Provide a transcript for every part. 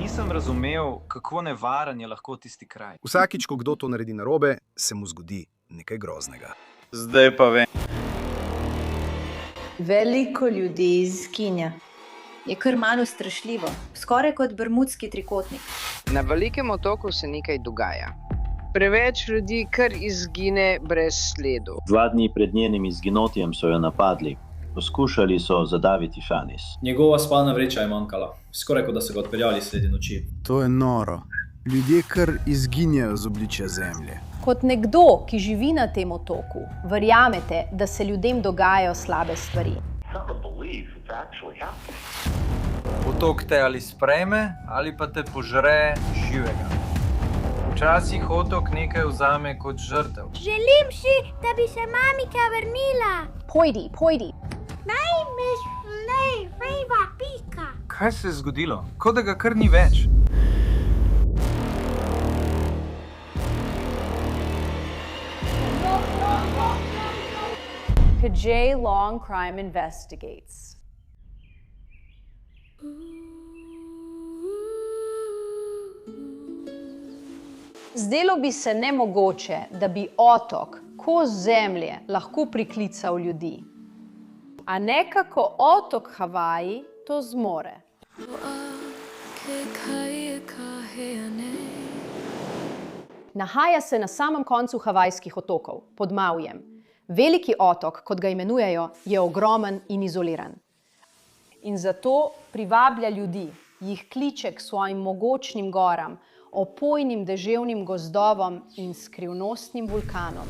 nisem razumel, kako nevaren je lahko tisti kraj. Vsakič, ko kdo to naredi narobe, se mu zgodi nekaj groznega. Zdaj pa vem. Veliko ljudi izginja. Je kar malo strašljivo, skoraj kot bermudski trikotnik. Na velikem otoku se nekaj dogaja. Preveč ljudi kar izgine brez sledov. 2 dni pred njenim izginotjem so jo napadli. Poskušali so zadaviti Šanis. Njegova spalna vreča je manjkala, skoraj kot da so ga odpeljali sredi noči. To je noro. Ljudje kar izginjajo z obličja zemlje. Kot nekdo, ki živi na tem otoku, verjamete, da se ljudem dogajajo slabe stvari. Otok te ali sprejme, ali pa te požre živega. Včasih otok nekaj vzame kot žrtev. Želim si, da bi se mamika vrnila. Pojdi. Najmislej, rejva pika. Kaj se je zgodilo? Kot da ga kar ni več. Kajay Long Crime Investigates. Zdelo bi se nemogoče, da bi otok, kos zemlje, lahko priklical ljudi. A nekako otok Havaji to zmore. Nahaja se na samem koncu havajskih otokov, pod Maujem. Veliki otok, kot ga imenujejo, je ogromen in izoliran. In zato privablja ljudi, jih kliče k svojim mogočnim goram, opojnim deževnim gozdovom in skrivnostnim vulkanom.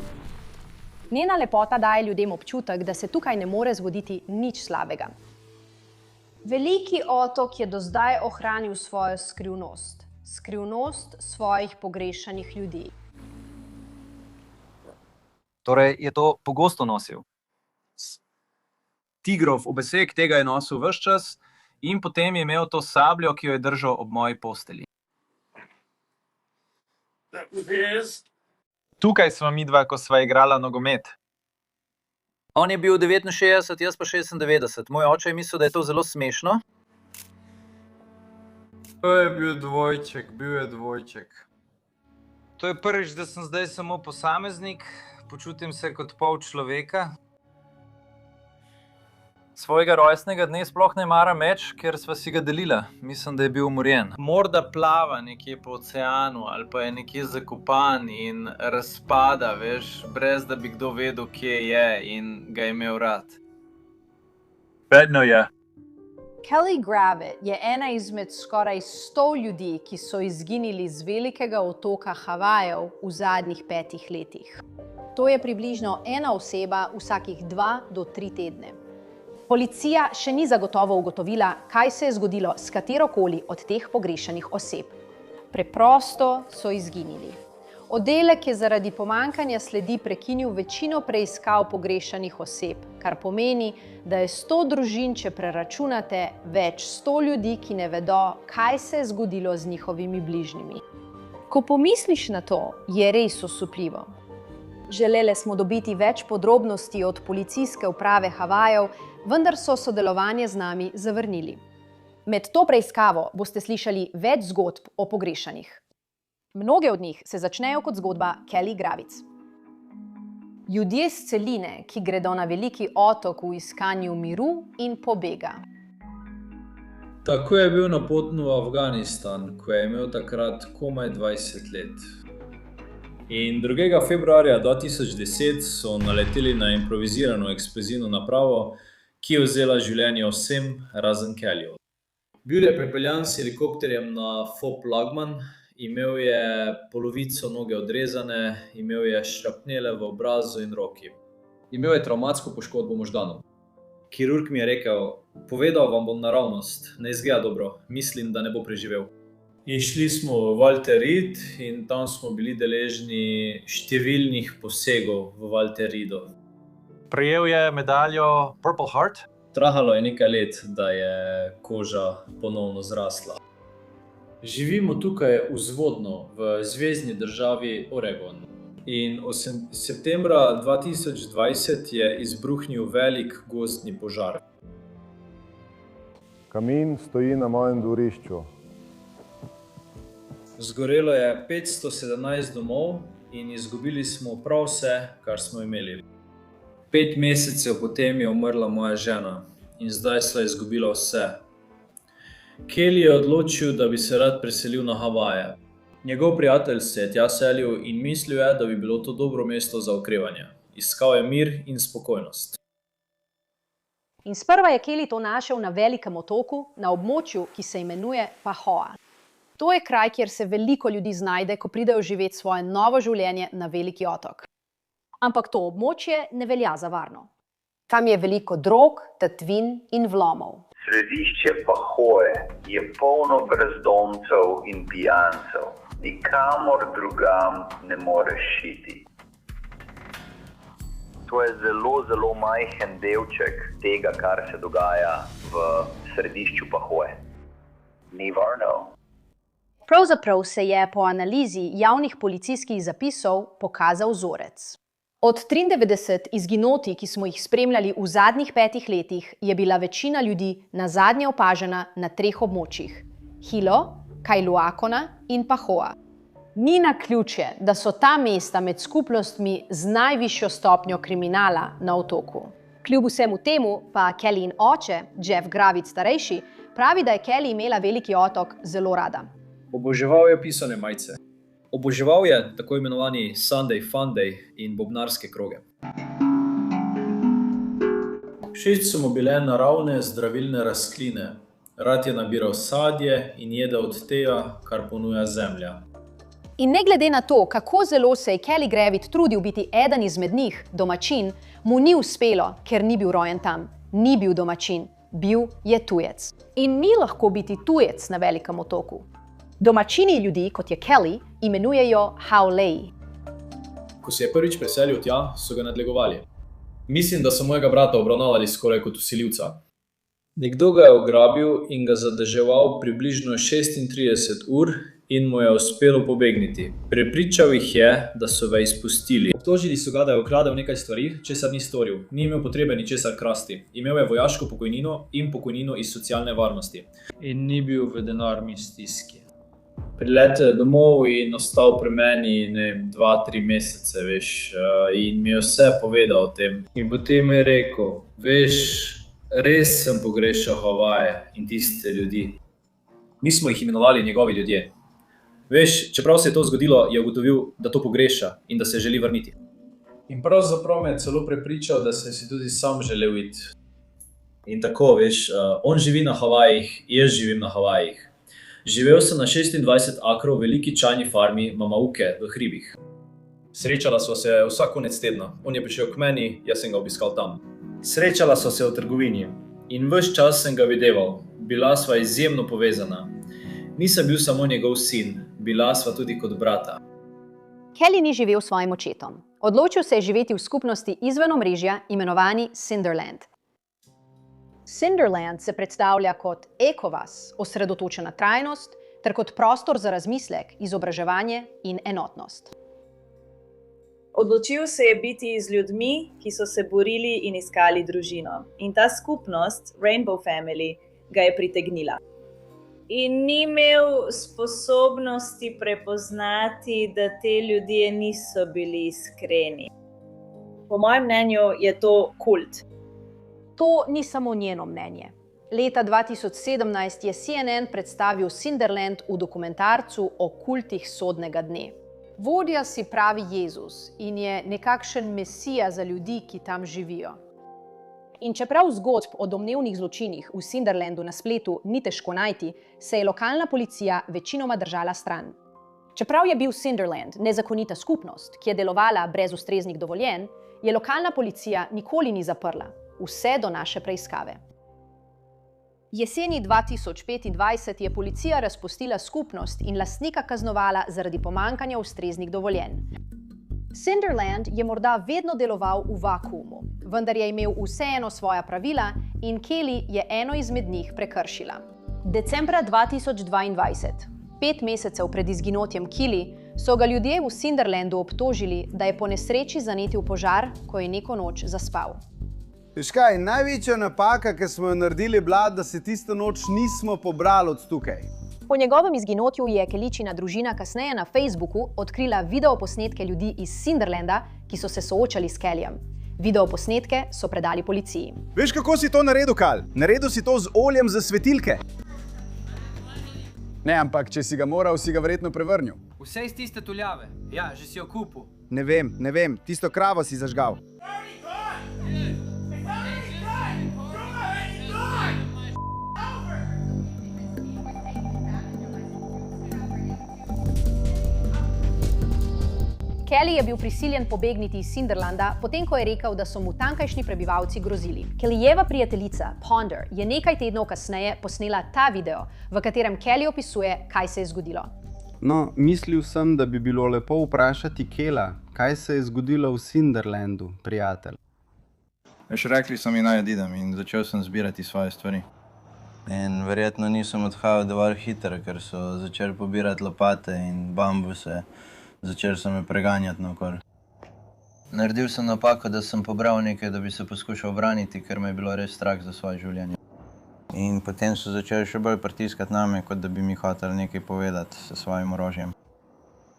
Njena lepota daje ljudem občutek, da se tukaj ne more zgoditi nič slabega. Veliki otok je do zdaj ohranil svojo skrivnost, skrivnost svojih pogrešanih ljudi. Torej je to pogosto nosil. Tigrov obesek tega je nosil ves čas in potem je imel to sabljo, ki jo je držal ob moji postelji. Tukaj sva midva, ko sva igrala nogomet. On je bil 69, jaz pa 96. Moj oče je mislil, da je to zelo smešno. To je bil dvojček. To je prvič, da sem zdaj samo posameznik. Počutim se kot pol človeka. Svojega rojstnega dne sploh ne maram več, ker sva si ga delila. Mislim, da je bil umorjen. Morda plava nekje po oceanu ali pa je nekje zakopan in razpada, veš, brez da bi kdo vedel, kje je in ga je imel rad. Vedno je. Kelly Gravitt je ena izmed skoraj 100 ljudi, ki so izginili z velikega otoka Havajev v zadnjih 5 letih. To je približno ena oseba vsakih 2 do 3 tedne. Policija še ni zagotovo ugotovila, kaj se je zgodilo s katerokoli od teh pogrešanih oseb. Preprosto so izginili. Oddelek je zaradi pomanjkanja sledi prekinil večino preiskav pogrešanih oseb, kar pomeni, da je 100 družin, če preračunate, več 100 ljudi, ki ne vedo, kaj se je zgodilo z njihovimi bližnjimi. Ko pomisliš na to, je res osupljivo. Želele smo dobiti več podrobnosti od policijske uprave Havajev, vendar so sodelovanje z nami zavrnili. Med to preiskavo boste slišali več zgodb o pogrešanih. Mnoge od njih se začnejo kot zgodba Kelly Gravitt. Ljudje s celine, ki gredo na veliki otok v iskanju miru in pobega. Tako je bil napoten v Afganistan, ko je imel takrat komaj 20 let. In 2. februarja 2010 so naleteli na improvizirano eksplozivno napravo, ki je vzela življenje vsem razen Kellyju. Bil je prepeljan s helikopterjem na FOP Lagman, imel je polovico noge odrezane, imel je šrapnele v obrazu in roki. Imel je travmatsko poškodbo možganov. Kirurg mi je rekel, povedal vam bom naravnost, ne izgleda dobro, mislim, da ne bo preživel. In šli smo v Walter Reed in tam smo bili deležni številnih posegov v Walter Reedu. Prejel je medaljo Purple Heart. Trajalo je nekaj let, da je koža ponovno zrasla. Živimo tukaj vzvodno v zvezni državi Oregon. In septembra 2020 je izbruhnil velik gozdni požar. Kamin stoji na mojem dvorišču. Zgorelo je 517 domov in izgubili smo prav vse, kar smo imeli. 5 mesecev potem je umrla moja žena in zdaj sva izgubila vse. Kelly je odločil, da bi se rad preselil na Havaje. Njegov prijatelj se je tja selil in mislil je, da bi bilo to dobro mesto za okrevanje. Iskal je mir in spokojnost. In sprva je Kelly to našel na velikem otoku, na območju, ki se imenuje Pahoa. To je kraj, kjer se veliko ljudi znajde, ko pridejo živeti svoje novo življenje na veliki otok. Ampak to območje ne velja za varno. Tam je veliko drog, tatvin in vlomov. Središče Pahoe je polno brezdomcev in pijancev. Nikamor drugam ne moreš šiti. To je zelo majhen delček tega, kar se dogaja v središču Pahoe. Ni varno. Pravzaprav se je po analizi javnih policijskih zapisov pokazal vzorec. Od 93 izginotij, ki smo jih spremljali v zadnjih 5 letih, je bila večina ljudi nazadnje opažena na 3 območjih: Hilo, Kailua-Kona in Pahoa. Ni naključje, da so ta mesta med skupnostmi z najvišjo stopnjo kriminala na otoku. Kljub vsemu temu pa Kellyn oče, Jeff Gravitz starejši, pravi, da je Kelly imela veliki otok zelo rada. Oboževal je pisane majice. Oboževal je tako imenovani Sunday Funday in bobnarske kroge. Všeč so mu bile naravne zdravilne rastline. Rad je nabiral sadje in jedel od tega, kar ponuja zemlja. In ne glede na to, kako zelo se je Kelly Gravitt trudil biti eden izmed njih, domačin, mu ni uspelo, ker ni bil rojen tam. Ni bil domačin, bil je tujec. In ni lahko biti tujec na velikem otoku. Domačini ljudi, kot je Kelly, imenujejo haolei. Ko se je prvič preselil tja, so ga nadlegovali. Mislim, da so mojega brata obravnavali skoraj kot vsiljivca. Nekdo ga je ugrabil in ga zadrževal približno 36 ur in mu je uspelo pobegniti. Prepričal jih je, da so ga izpustili. Obtožili so ga, da je ukradel nekaj stvari, česar ni storil. Ni imel potrebe ničesar krasti. Imel je vojaško pokojnino in pokojnino iz socialne varnosti. In ni bil v denarni stiski. Priletel je domov in ostal pri meni 2-3 mesece, in mi je vse povedal o tem. In potem je rekel, res sem pogrešal Havaje in tiste ljudi. Mi smo jih imenovali njegovi ljudje. Čeprav se je to zgodilo, je ugotovil, da to pogreša in da se želi vrniti. In pravzaprav me je celo prepričal, da se si tudi sam želel iti. In tako, on živi na Havajih, jaz živim na Havajih. Živel sem na 26 akrov veliki čajni farmi Mamauke v hribih. Srečala sva se vsak konec tedna. On je prišel k meni, jaz sem ga obiskal tam. Srečala sva se v trgovini in ves čas sem ga videval. Bila sva izjemno povezana. Nisem bil samo njegov sin, bila sva tudi kot brata. Kelly ni živel s svojim očetom. Odločil se je živeti v skupnosti izven omrežja, imenovani Cinderland. Cinderland se predstavlja kot ekovas, osredotočen na trajnost, ter kot prostor za razmislek, izobraževanje in enotnost. Odločil se je biti z ljudmi, ki so se borili in iskali družino. In ta skupnost, Rainbow Family, ga je pritegnila. In ni imel sposobnosti prepoznati, da te ljudje niso bili iskreni. Po mojem mnenju je to kult. To ni samo njeno mnenje. Leta 2017 je CNN predstavil Cinderland v dokumentarcu o kultih sodnega dne. Vodja si pravi Jezus in je nekakšen mesija za ljudi, ki tam živijo. In čeprav zgodb o domnevnih zločinih v Cinderlandu na spletu ni težko najti, se je lokalna policija večinoma držala stran. Čeprav je bil Cinderland nezakonita skupnost, ki je delovala brez ustreznih dovoljenj, je lokalna policija nikoli ni zaprla. Vse do naše preiskave. Jeseni 2025 je policija razpustila skupnost in lastnika kaznovala zaradi pomanjkanja ustreznih dovoljenj. Cinderland je morda vedno deloval v vakuumu, vendar je imel vseeno svoja pravila in Kelly je eno izmed njih prekršila. Decembra 2022, 5 mesecev pred izginotjem Kelly, so ga ljudje v Cinderlandu obtožili, da je po nesreči zanetil požar, ko je neko noč zaspal. Veš kaj, največja napaka, ki smo jo naredili, bila, da se tisto noč nismo pobrali od tukaj. Po njegovem izginotju je Kellyčina družina kasneje na Facebooku odkrila videoposnetke ljudi iz Cinderlanda, ki so se soočali s Kellyjem. Videoposnetke so predali policiji. Veš, kako si to naredil, Kal? Naredil si to z oljem za svetilke. Ne, ampak če si ga moral, si ga verjetno prevrnil. Vse iz tiste tuljave. Ja, že si jo kupil. Ne vem, tisto kravo si zažgal. Kelly je bil prisiljen pobegniti iz Cinderlanda, potem ko je rekel, da so mu tamkajšnji prebivalci grozili. Kellyjeva prijateljica, Ponder, je nekaj tednov kasneje posnela ta video, v katerem Kelly opisuje, kaj se je zgodilo. No, mislil sem, da bi bilo lepo vprašati Kela, kaj se je zgodilo v Cinderlandu, prijatelj. Veš, rekli so mi naj odidem in začel sem zbirati svoje stvari. In verjetno nisem odhajal dovolj hitro, ker so začeli pobirati lopate in bambuse. Začel sem me preganjati naokoli. Naredil sem napako, da sem pobral nekaj, da bi se poskušal braniti, ker me je bilo res strah za svoje življenje. In potem so začeli še bolj pritiskati name, kot da bi mi hoteli nekaj povedati s svojim orožjem.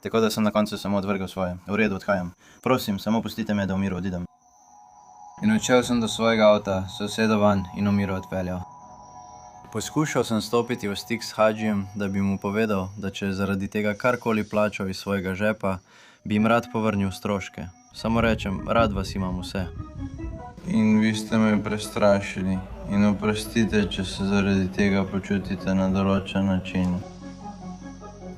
Tako da sem na koncu samo odvrgel svoje. V redu, odhajam. Prosim, samo pustite me, da v miru odidem. In odšel sem do svojega avta, se usedel van in v miru odpeljal. Poskušal sem stopiti v stik s Hadžijem, da bi mu povedal, da če je zaradi tega karkoli plačal iz svojega žepa, bi jim rad povrnil stroške. Samo rečem, rad vas imam vse. In vi ste me prestrašili. In oprostite, če se zaradi tega počutite na določen način.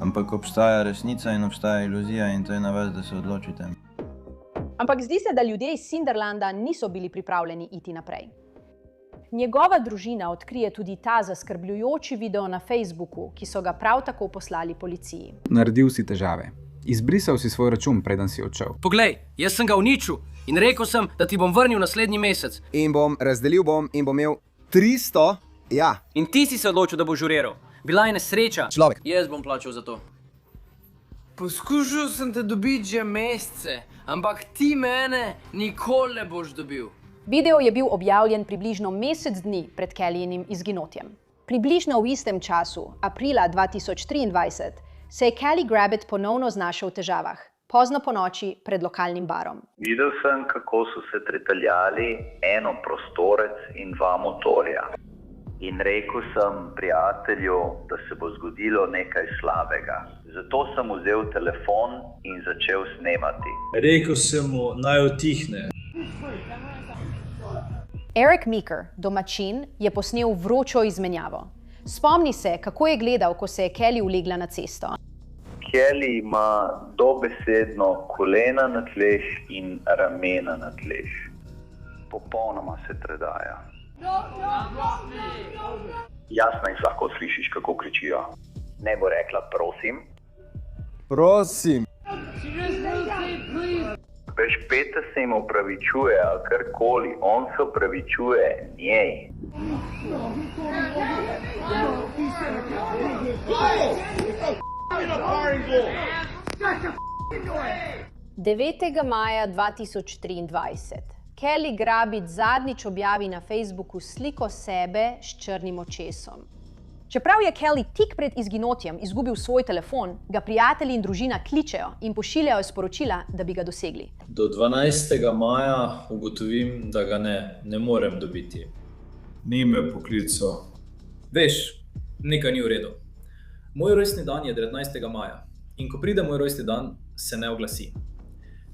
Ampak obstaja resnica in obstaja iluzija in to je na vas, da se odločite. Ampak zdi se, da ljudje iz Cinderlanda niso bili pripravljeni iti naprej. Njegova družina odkrije tudi ta zaskrbljujoči video na Facebooku, ki so ga prav tako poslali policiji. Naredil si težave. Izbrisal si svoj račun, preden si odšel. Poglej, jaz sem ga uničil in rekel sem, da ti bom vrnil naslednji mesec. In razdelil bom in bom imel 300, ja. In ti si se odločil, da boš žuriral. Bila je nesreča. Človek. Jaz bom plačal za to. Poskušal sem te dobiti že mesece, ampak ti mene nikoli ne boš dobil. Video je bil objavljen približno mesec dni pred Kellyjinim izginotjem. Približno v istem času, aprila 2023, se je Kelly Gravitt ponovno znašel v težavah, pozno ponoči pred lokalnim barom. Videl sem, kako so se treteljali enoprostorec in 2 motorja. In rekel sem prijatelju, da se bo zgodilo nekaj slabega. Zato sem vzel telefon in začel snemati. Rekel sem mu, naj utihne. Eric Meeker, domačin, je posnel vročo izmenjavo. Spomni se, kako je gledal, ko se je Kelly ulegla na cesto. Kelly ima dobesedno kolena na tleh in ramena na tleh. Popolnoma se tredaja. Jasno in lahko slišiš, kako kričijo. Ne bo rekla prosim. Prosim. Veš, Peter se jim opravičuje, ali karkoli, on se opravičuje njej. Devetega maja 2023 Kelly Gravitt zadnjič objavi na Facebooku sliko sebe s črnim očesom. Čeprav je Kelly tik pred izginotjem izgubil svoj telefon, ga prijatelji in družina kličejo in pošiljajo sporočila, da bi ga dosegli. Do 12. maja ugotovim, da ga ne morem dobiti. Ni me poklical. Veš, nekaj ni v redu. Moj rojstni dan je 19. maja in ko pride moj rojstni dan, se ne oglasi.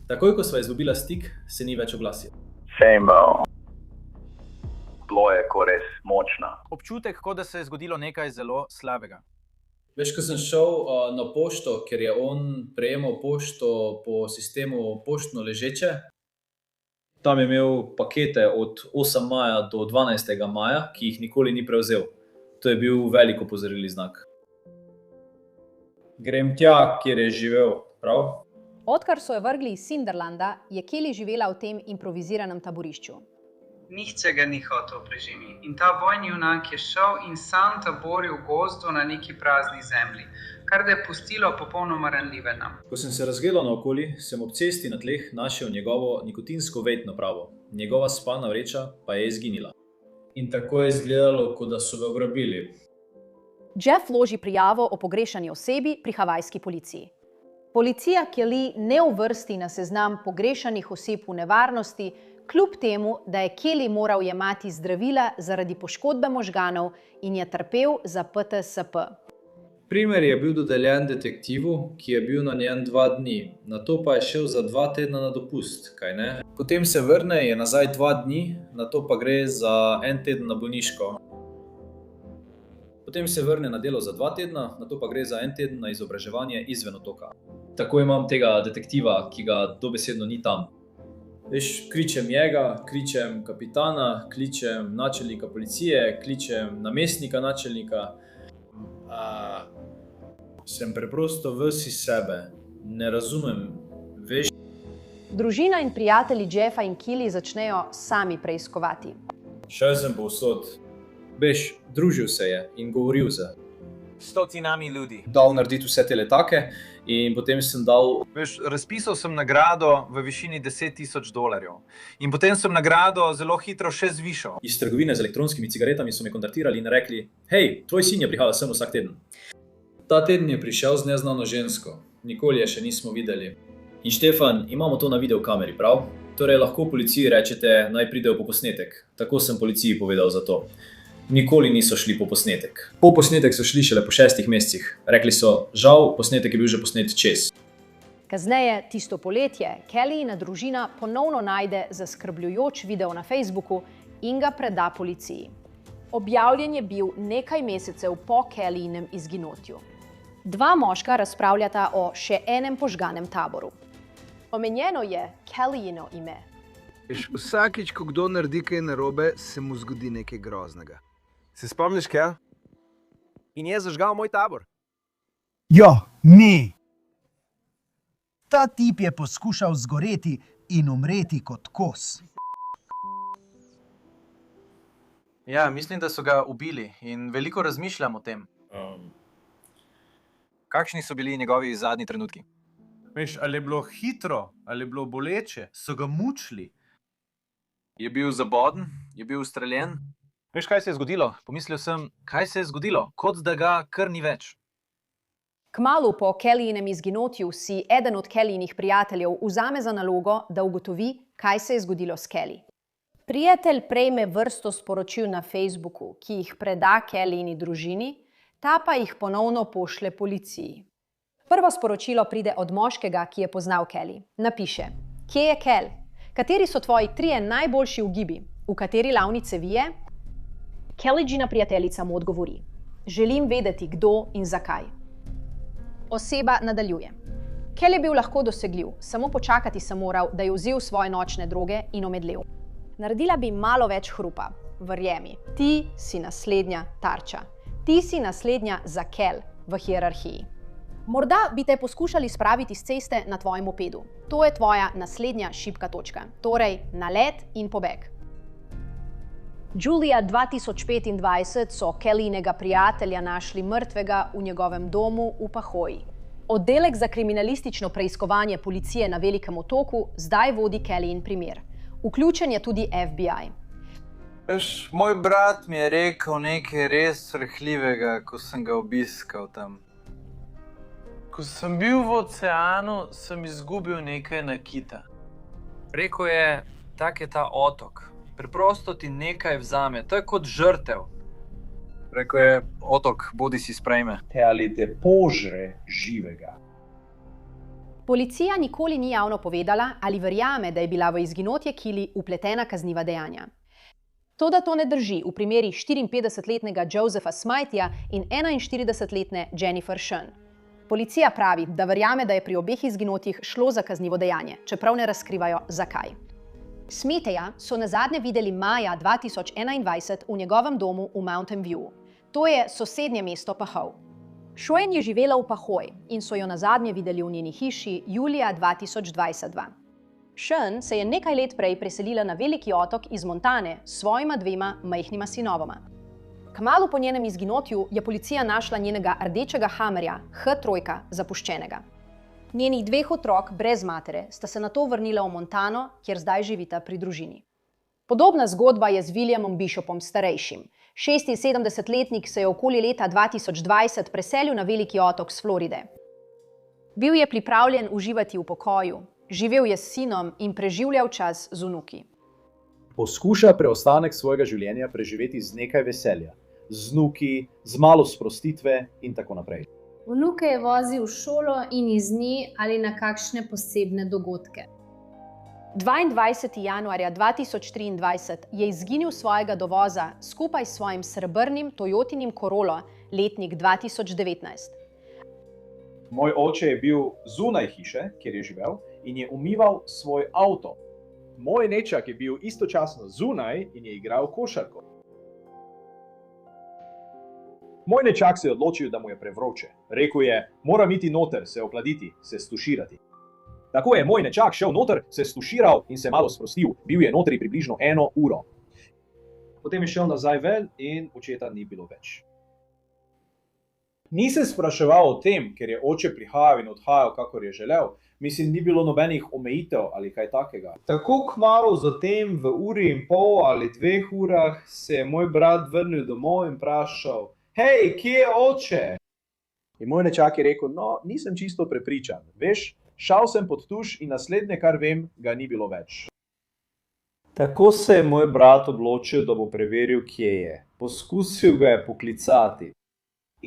Takoj, ko sva izgubila stik, se ni več oglasil. Bilo je ko res močna. Občutek, kot da se je zgodilo nekaj zelo slabega. Veš, ko sem šel na pošto, ker je on prejemal pošto po sistemu poštno ležeče. Tam je imel pakete od 8. maja do 12. maja, ki jih nikoli ni prevzel. To je bil velik opozorilni znak. Grem tja, kjer je živel, prav? Odkar so jo vrgli iz Cinderlanda, je Kelly živela v tem improviziranem taborišču. Nihče ga ni hotel preživeti. In ta vojni junak je šel in sam taboril v gozdu na neki prazni zemlji, kar ga je pustilo popolnoma ranljive nam. Ko sem se razgledal naokoli, sem ob cesti na tleh našel njegovo nikotinsko vape napravo. Njegova spalna vreča pa je izginila. In tako je izgledalo, kot da so ga ugrabili. Jeff vloži prijavo o pogrešani osebi pri havajski policiji. Policija Kelly ne uvrsti na seznam pogrešanih oseb v nevarnosti, kljub temu, da je Kelly moral jemati zdravila zaradi poškodbe možganov in je trpel za PTSP. Primer je bil dodeljen detektivu, ki je bil na njem 2 dni, nato pa je šel za 2 tedna na dopust, kaj ne? Potem se vrne, je nazaj 2 dni, nato pa gre za 1 teden na bolniško. Potem se vrne na delo za 2 tedna, nato pa gre za 1 teden na izobraževanje izven otoka. Tako imam tega detektiva, ki ga dobesedno ni tam. Veš, kličem njega, kličem kapitana, kličem načelnika policije, kličem namestnika načelnika. Sem preprosto ves iz sebe. Ne razumem, veš. Družina in prijatelji Jeffa in Kelly začnejo sami preiskovati. Šel sem povsod. Veš, družil se je in govoril z stotinami ljudi. Dal narediti vse te letake in potem sem dal... Veš, razpisal sem nagrado v višini $10,000. In potem sem nagrado zelo hitro še zvišal. Iz trgovine z elektronskimi cigaretami so me kontaktirali in rekli: hej, tvoj sin je prihajal sem vsak teden. Ta teden je prišel z neznano žensko. Nikoli je še nismo videli. In Štefan, imamo to na videokameri, prav? Torej lahko policiji rečete, naj pridejo po posnetek. Tako sem policiji povedal za to. Nikoli niso šli po posnetek. Po posnetek so šli šele po 6 mesecih. Rekli so, žal, posnetek je bil že posnet čez. Kasneje, tisto poletje, Kellyjina družina ponovno najde zaskrbljujoč video na Facebooku in ga preda policiji. Objavljen je bil nekaj mesecev po Kellyjinem izginotju. 2 moška razpravljata o še enem požganem taboru. Omenjeno je Kellyjino ime. Vsakič, ko kdo naredi kaj narobe, se mu zgodi nekaj groznega. Se spomniš, Kel? In je zažgal moj tabor. Jo, ni! Ta tip je poskušal zgoreti in umreti kot kos. Ja, mislim, da so ga ubili in veliko razmišljam o tem. Kakšni so bili njegovi zadnji trenutki? Veš, ali je bilo hitro, ali je bilo boleče, so ga mučili. Je bil zaboden, je bil ustreljen. Veš, kaj se je zgodilo? Pomislil sem, kaj se je zgodilo, kot da ga kar ni več. Kmalu po Kellyjinem izginotju si eden od Kellyjinih prijateljev vzame za nalogo, da ugotovi, kaj se je zgodilo s Kelly. Prijatelj prejme vrsto sporočil na Facebooku, ki jih preda Kellyjini družini, ta pa jih ponovno pošlje policiji. Prvo sporočilo pride od moškega, ki je poznal Kelly. Napiše: kje je Kel? Kateri so tvoji 3 najboljši ugibi? V kateri lavni cevi je? Kellyjina prijateljica mu odgovori: želim vedeti, kdo in zakaj. Oseba nadaljuje: Kel je bil lahko dosegljiv, samo počakati sem moral, da je vzel svoje nočne droge in omedlel. Naredila bi malo več hrupa. Verjemi, ti si naslednja tarča. Ti si naslednja za Kel v hierarhiji. Morda bi te poskušali spraviti s ceste na tvojem mopedu. To je tvoja naslednja šibka točka. Torej, nalet in pobeg. Julija 2025 so Kellyjinega prijatelja našli mrtvega v njegovem domu v Pahoji. Oddelek za kriminalistično preiskovanje policije na Velikem otoku zdaj vodi Kellyjin primer. Vključen je tudi FBI. Veš, moj brat mi je rekel nekaj res srhljivega, ko sem ga obiskal tam. Ko sem bil v oceanu, sem izgubil nekaj nakita. Rekel je, tak je ta otok. Preprosto ti nekaj vzame, to je kot žrtev. Rekel je, otok, bodi si sprejme. Ali te požre živega. Policija nikoli ni javno povedala, ali verjame, da je bila v izginotje Kelly vpletena kazniva dejanja. Toda to ne drži v primeri 54-letnega Josepha Smythja in 41-letne Jennifer Shun. Policija pravi, da verjame, da je pri obeh izginotjih šlo za kaznivo dejanje, čeprav ne razkrivajo, zakaj. Smythja so nazadnje videli maja 2021 v njegovem domu v Mountain View. To je sosednje mesto Pahov. Shun je živela v Pahoji in so jo nazadnje videli v njeni hiši julija 2022. Shun se je nekaj let prej preselila na Veliki otok iz Montane s svojima 2 majhnima sinovoma. Kmalu po njenem izginotju je policija našla njenega rdečega Hammerja H3 zapuščenega. Njenih 2 otrok brez matere sta se nato vrnila v Montano, kjer zdaj živita pri družini. Podobna zgodba je z Williamom Bishopom starejšim. 76-letnik se je okoli leta 2020 preselil na Veliki otok s Floride. Bil je pripravljen uživati v pokoju, živel je s sinom in preživljal čas z vnuki. Poskuša preostanek svojega življenja preživeti z nekaj veselja, z vnuki, z malo sprostitve in tako naprej. Vnuke je vozil v šolo in iz nje ali na kakšne posebne dogodke. 22. januarja 2023 je izginil svojega dovoza skupaj s svojim srebrnim Toyotinim Corolla, letnik 2019. Moj oče je bil zunaj hiše, kjer je živel, in je umival svoj avto. Moj nečak je bil istočasno zunaj in je igral košarko. Moj nečak se je odločil, da mu je prevroče. Rekel je, moram iti noter, se ohladiti, se stuširati. Tako je moj nečak šel noter, se stuširal in se malo sprostil. Bil je notri približno 1 uro. Potem je šel nazaj ven in očeta ni bilo več. Nisem spraševal o tem, ker je oče prihajal in odhajal, kakor je želel. Mislim, ni bilo nobenih omejitev ali kaj takega. Tako kmalu zatem, v 1,5 ali 2 urah, se je moj brat vrnil domov in vprašal, hej, kje je oče? In moj nečak je rekel, no, nisem čisto prepričan. Veš, šel sem pod tuš in naslednje, kar vem, ga ni bilo več. Tako se je moj brat odločil, da bo preveril, kje je. Poskusil ga je poklicati.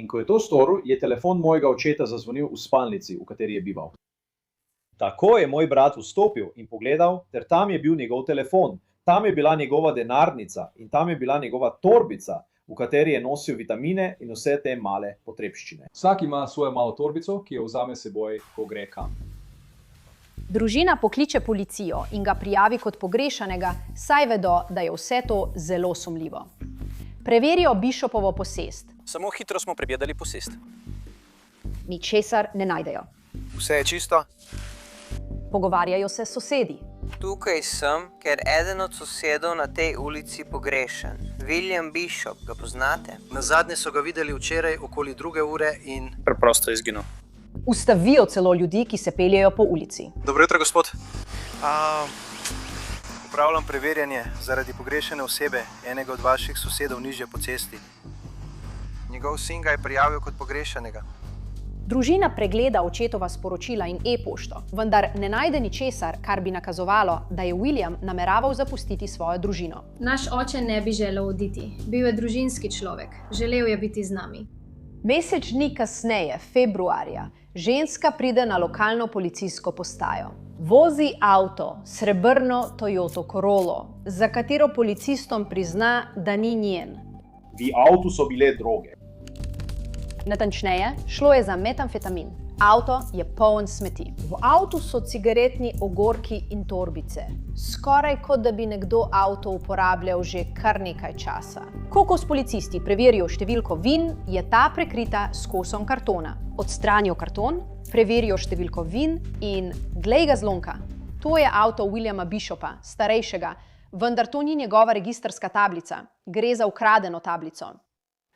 In ko je to storil, je telefon mojega očeta zazvonil v spalnici, v kateri je bival. Tako je moj brat vstopil in pogledal, ter tam je bil njegov telefon, tam je bila njegova denarnica in tam je bila njegova torbica, v kateri je nosil vitamine in vse te male potrebščine. Vsak ima svojo malo torbico, ki jo vzame seboj, ko gre kam. Družina pokliče policijo in ga prijavi kot pogrešanega, saj vedo, da je vse to zelo sumljivo. Preverijo Bishopovo posest. Samo hitro smo prebjedali posest. Ničesar ne najdejo. Vse je čisto? Pogovarjajo se s sosedi. Tukaj sem, ker eden od sosedov na tej ulici pogrešen. William Bishop, ga poznate? Nazadnje so ga videli včeraj okoli 2 ure in preprosto je izginil. Ustavijo celo ljudi, ki se peljejo po ulici. Dobro jutro, gospod. Upravljam preverjanje zaradi pogrešene osebe, enega od vaših sosedov nižje po cesti. Njegov sin ga je prijavil kot pogrešanega. Družina pregleda očetova sporočila in e-pošto, vendar ne najde ničesar, kar bi nakazovalo, da je William nameraval zapustiti svojo družino. Naš oče ne bi želel oditi. Bil je družinski človek. Želel je biti z nami. Mesec dni kasneje, februarja, ženska pride na lokalno policijsko postajo. Vozi avto, srebrno Toyoto Corollo, za katero policistom prizna, da ni njen. V avtu so bile droge. Natančneje, šlo je za metamfetamin. Avto je poln smeti. V avtu so cigaretni ogorki in torbice. Skoraj kot da bi nekdo avto uporabljal že kar nekaj časa. Ko policisti preverijo številko VIN, je ta prekrita s kosom kartona. Odstranijo karton, preverijo številko VIN in glej ga zlomka. To je avto Williama Bishopa, starejšega, vendar to ni njegova registrska tablica. Gre za ukradeno tablico.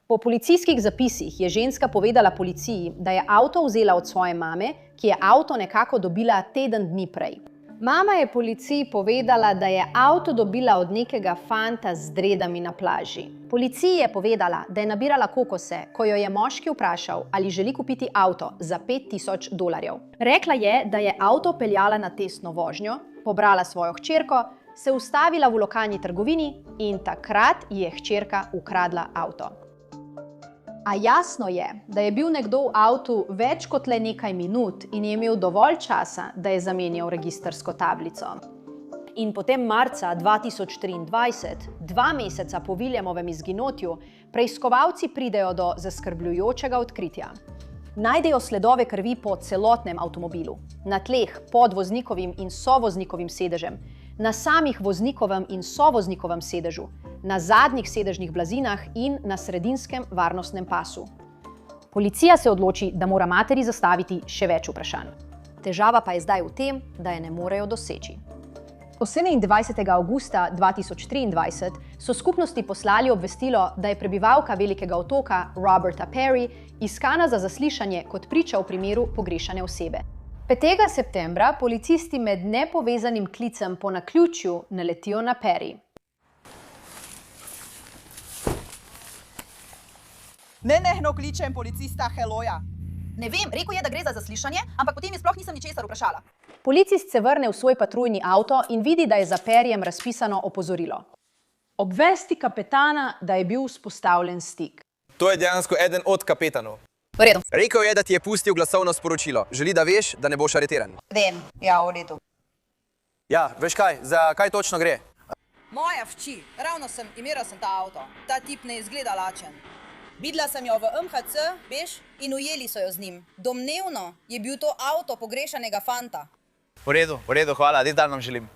Po policijskih zapisih je ženska povedala policiji, da je avto vzela od svoje mame, ki je avto nekako dobila teden dni prej. Mama je policiji povedala, da je avto dobila od nekega fanta z dredami na plaži. Policiji je povedala, da je nabirala kokose, ko jo je moški vprašal, ali želi kupiti avto za $5,000. Rekla je, da je avto peljala na testno vožnjo, pobrala svojo hčerko, se ustavila v lokalni trgovini in takrat ji je hčerka ukradla avto. A jasno je, da je bil nekdo v avtu več kot le nekaj minut in je imel dovolj časa, da je zamenjal registrsko tablico. In potem marca 2023, 2 meseca po Williamovem izginotju, preiskovalci pridejo do zaskrbljujočega odkritja. Najdejo sledove krvi po celotnem avtomobilu, na tleh pod voznikovim in sovoznikovim sedežem, na samih voznikovem in sovoznikovem sedežu, na zadnjih sedežnih blazinah in na sredinskem varnostnem pasu. Policija se odloči, da mora materi zastaviti še več vprašanj. Težava pa je zdaj v tem, da je ne morejo doseči. 27. avgusta 2023 so skupnosti poslali obvestilo, da je prebivalka Velikega otoka Roberta Perry iskana za zaslišanje kot priča v primeru pogrešane osebe. 5. septembra policisti med nepovezanim klicem po naključju naletijo na Perry. Nenehno kličem policista Heloja. Ne vem, rekel je, da gre za zaslišanje, ampak potem je sploh nisem ničesar vprašala. Policist se vrne v svoj patrujni avto in vidi, da je za perjem razpisano opozorilo. Obvesti kapetana, da je bil vzpostavljen stik. To je dejansko eden od kapetanov. V redu. Rekel je, da ti je pustil glasovno sporočilo. Želi, da veš, da ne boš aretiran. Vem, ja, v redu. Ja, veš kaj, za kaj točno gre? Moja hči, ravno sem imela ta avto. Ta tip ne izgleda lačen. Videla sem jo v MHC, veš, in ujeli so jo z njim. Domnevno je bil to avto pogrešanega fanta. V redu, hvala, lep dan nam želim.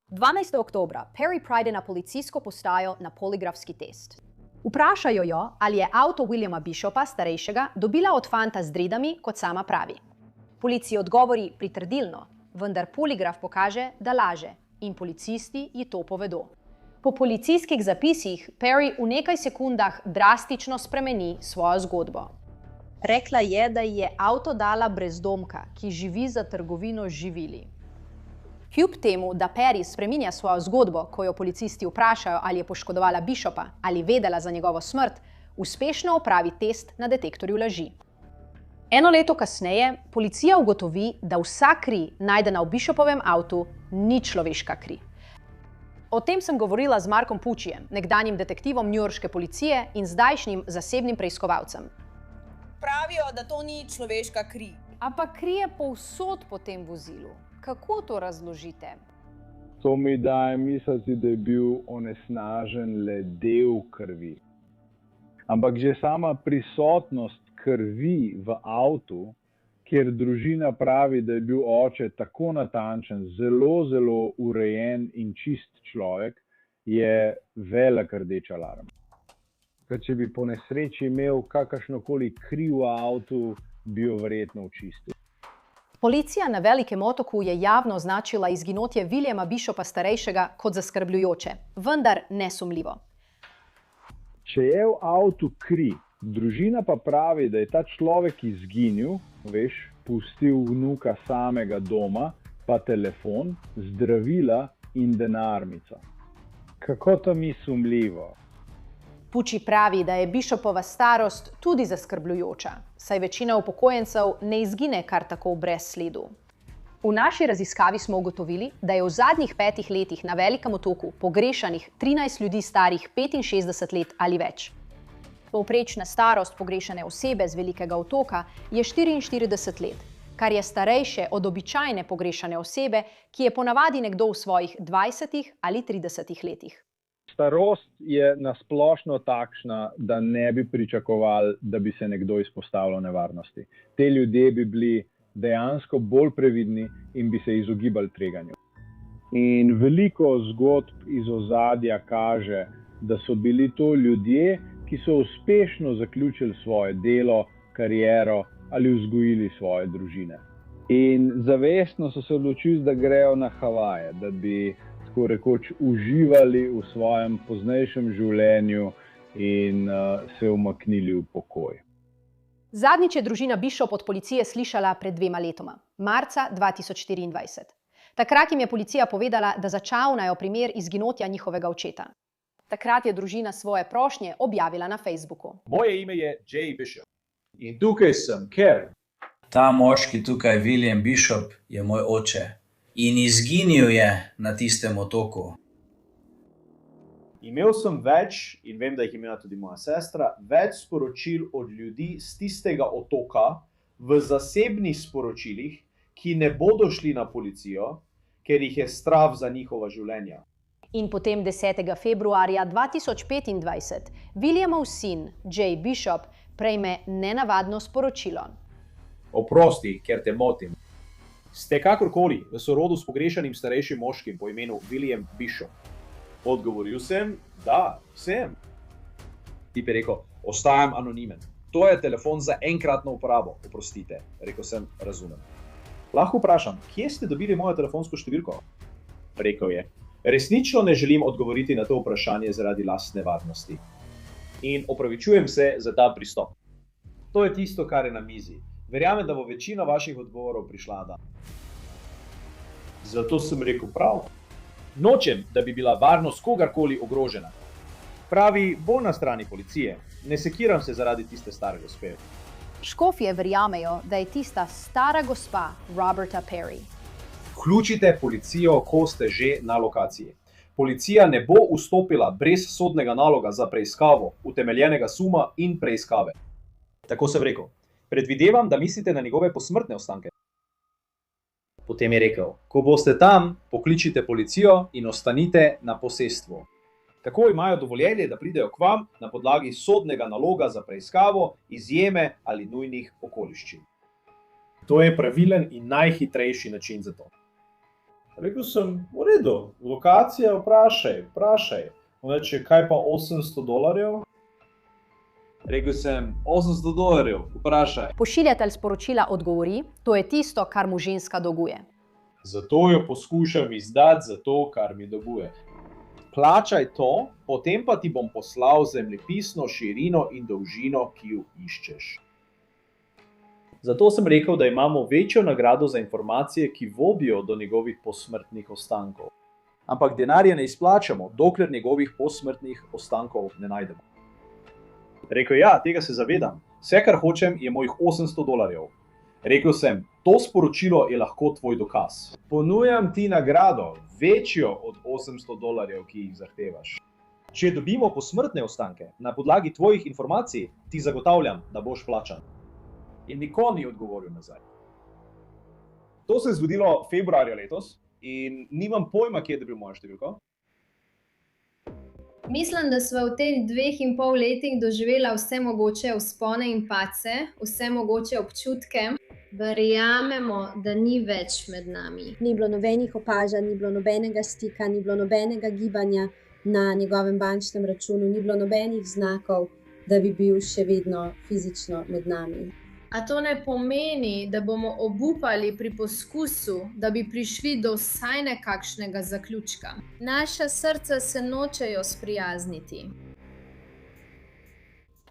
12. oktobra Perry pride na policijsko postajo na poligrafski test. Vprašajo jo, ali je avto Williama Bishopa, starejšega, dobila od fanta z dredami, kot sama pravi. Policiji odgovori pritrdilno, vendar poligraf pokaže, da laže in policisti ji to povedo. Po policijskih zapisih Perry v nekaj sekundah drastično spremeni svojo zgodbo. Rekla je, da ji je avto dala brezdomka, ki živi za trgovino z živili. Kljub temu, da Perry spreminja svojo zgodbo, ko jo policisti vprašajo, ali je poškodovala Bishopa ali vedela za njegovo smrt, uspešno opravi test na detektorju laži. Eno leto kasneje policija ugotovi, da vsa kri, najdena v Bishopovem avtu, ni človeška kri. O tem sem govorila z Markom Puccijem, nekdanjim detektivom newyorške policije in zdajšnjim zasebnim preiskovalcem. Pravijo, da to ni človeška kri. Ampak kri je povsod po tem vozilu. Kako to razložite? To mi daje misliti, da je bil onesnažen le del krvi. Ampak že sama prisotnost krvi v avtu, kjer družina pravi, da je bil oče tako natančen, zelo urejen in čist človek, je velik rdeč alarm. Ker če bi po nesreči imel kakršnokoli kri v avtu, bi jo verjetno očistil. Policija na Velikem otoku je javno označila izginotje Williama Bishopa starejšega kot zaskrbljujoče, vendar nesumljivo. Če je v avtu kri, družina pa pravi, da je ta človek izginil, veš, pustil vnuka samega doma, pa telefon, zdravila in denarnica. Kako to mi sumljivo? Pucci pravi, da je Bishopova starost tudi zaskrbljujoča, saj večina upokojencev ne izgine kar tako brez sledu. V naši raziskavi smo ugotovili, da je v zadnjih 5 letih na Velikem otoku pogrešanih 13 ljudi starih 65 let ali več. Povprečna starost pogrešane osebe z Velikega otoka je 44 let, kar je starejše od običajne pogrešane osebe, ki je ponavadi nekdo v svojih 20 ali 30 letih. Starost je nasplošno takšna, da ne bi pričakovali, da bi se nekdo izpostavljal nevarnosti. Te ljudje bi bili dejansko bolj previdni in bi se izogibali tveganju. In veliko zgodb iz ozadja kaže, da so bili to ljudje, ki so uspešno zaključili svoje delo, kariero ali vzgojili svoje družine. In zavestno so se odločili, da grejo na Havaje, da bi tako rekoč uživali v svojem poznejšem življenju in se umaknili v pokoj. Zadnjič je družina Bishop od policije slišala pred 2 letoma, marca 2024. Takrat jim je policija povedala, da začavnajo primer izginotja njihovega očeta. Takrat je družina svoje prošnje objavila na Facebooku. Moje ime je Jay Bishop in tukaj sem, ker ta moški tukaj, William Bishop, je moj oče in izginil je na tistem otoku. Imel sem več, in vem, da jih imela tudi moja sestra, več sporočil od ljudi z tistega otoka v zasebnih sporočilih, ki ne bodo šli na policijo, ker jih je strah za njihova življenja. In potem 10. februarja 2025 Williamov sin, Jay Bishop, prejme nenavadno sporočilo. Oprosti, ker te motim. Ste kakorkoli v sorodu s pogrešanim starejšim moškim po imenu William Bishop? Odgovoril sem, da, sem. Tip je rekel, ostajam anonimen. To je telefon za enkratno uporabo, oprostite. Rekel sem, razumem. Lahko vprašam, kje ste dobili mojo telefonsko številko? Rekel je, resnično ne želim odgovoriti na to vprašanje zaradi lastne varnosti. In opravičujem se za ta pristop. To je tisto, kar je na mizi. Verjamem, da bo večina vaših odgovorov prišla dan. Zato sem rekel prav. Nočem, da bi bila varnost kogarkoli ogrožena. Pravi, bolj na strani policije. Ne sekiram se zaradi tiste stare gospe. Škofje verjamejo, da je tista stara gospa Roberta Perry. Vključite policijo, ko ste že na lokaciji. Policija ne bo vstopila brez sodnega naloga za preiskavo, utemeljenega suma in preiskave. Tako sem rekel. Predvidevam, da mislite na njegove posmrtne ostanke. Potem je rekel, ko boste tam, pokličite policijo in ostanite na posestvu. Tako imajo dovoljenje, da pridejo k vam na podlagi sodnega naloga za preiskavo, izjeme ali nujnih okoliščin. To je pravilen in najhitrejši način za to. Rekel sem, v redu, lokacija, vprašaj. Reče, kaj pa $800? Rekel sem, $800, vprašaj. Pošiljatelj sporočila odgovori, to je tisto, kar mu ženska dolguje. Zato jo poskušam izdati za to, kar mi dolguje. Plačaj to, potem pa ti bom poslal zemljepisno širino in dolžino, ki jo iščeš. Zato sem rekel, da imamo večjo nagrado za informacije, ki vodijo do njegovih posmrtnih ostankov. Ampak denarja ne izplačamo, dokler njegovih posmrtnih ostankov ne najdemo. Rekel, ja, tega se zavedam. Vse, kar hočem, je mojih $800. Rekel sem, to sporočilo je lahko tvoj dokaz. Ponujam ti nagrado, večjo od $800, ki jih zahtevaš. Če dobimo posmrtne ostanke na podlagi tvojih informacij, ti zagotavljam, da boš plačan. In nikoli ni odgovoril nazaj. To se je zgodilo februarja letos in nimam pojma, kje je dobil mojo številko. Mislim, da sva v teh 2,5 letih doživela vse mogoče vzpone in padce, vse mogoče občutke. Verjamemo, da ni več med nami. Ni bilo nobenih opažanj, ni bilo nobenega stika, ni bilo nobenega gibanja na njegovem bančnem računu, ni bilo nobenih znakov, da bi bil še vedno fizično med nami. A to ne pomeni, da bomo obupali pri poskusu, da bi prišli do vsaj nekakšnega zaključka. Naša srca se nočejo sprijazniti.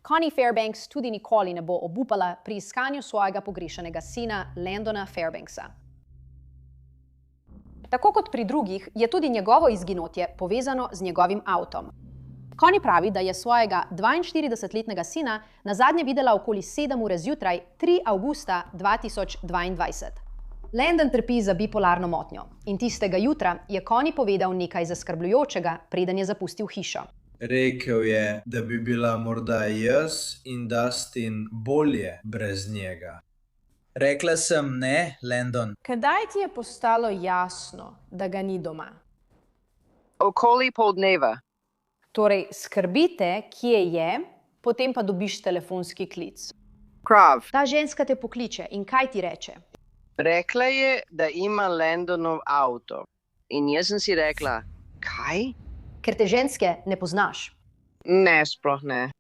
Connie Fairbanks tudi nikoli ne bo obupala pri iskanju svojega pogrešanega sina Landona Fairbanksa. Tako kot pri drugih, je tudi njegovo izginotje povezano z njegovim avtom. Connie pravi, da je svojega 42-letnega sina nazadnje videla okoli 7 ure zjutraj 3. avgusta 2022. Landon trpi za bipolarno motnjo in tistega jutra je Connie povedal nekaj zaskrbljujočega, preden je zapustil hišo. Rekel je, da bi bila morda jaz in Dustin bolje brez njega. Rekla sem ne, Landon. Kdaj ti je postalo jasno, da ga ni doma? Okoli poldneva. Torej, skrbite, kje je, potem pa dobiš telefonski klic. Krav. Ta ženska te pokliče in kaj ti reče? Rekla je, da ima Landonov avto. In jaz sem si rekla, kaj? Ker te ženske ne poznaš. Ne, sploh ne.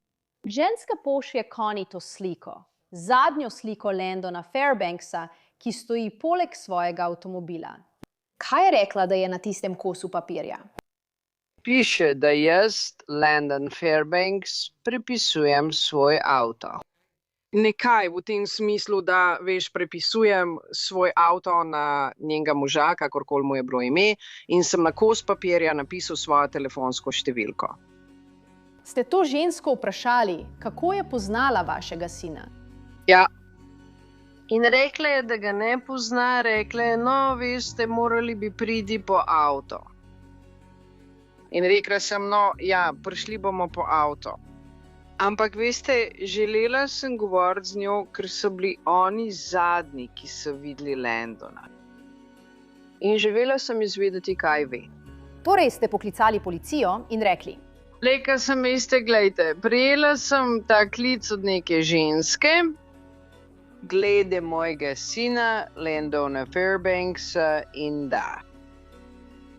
Ženska pošlje Connie to sliko, zadnjo sliko Landona Fairbanksa, ki stoji poleg svojega avtomobila. Kaj je rekla, da je na tistem kosu papirja? Piše, da jaz, Landon Fairbanks, prepisujem svoj avto. Nekaj v tem smislu, da prepisujem svoj avto na njenega moža, kakorkoli mu je bilo ime, in sem na kos papirja napisal svojo telefonsko številko. Ste to žensko vprašali, kako je poznala vašega sina? Ja. In rekla je, da ga ne pozna, rekla je, no, veste, morali bi priti po avto. In rekla sem, no, ja, prišli bomo po avto. Ampak, veste, želela sem govoriti z njo, ker so bili oni zadnji, ki so videli Landona. In želela sem izvedeti, kaj ve. Torej ste poklicali policijo in rekli? Rekla sem, veste, glejte, prijela sem ta klic od neke ženske, glede mojega sina, Landona Fairbanksa, in da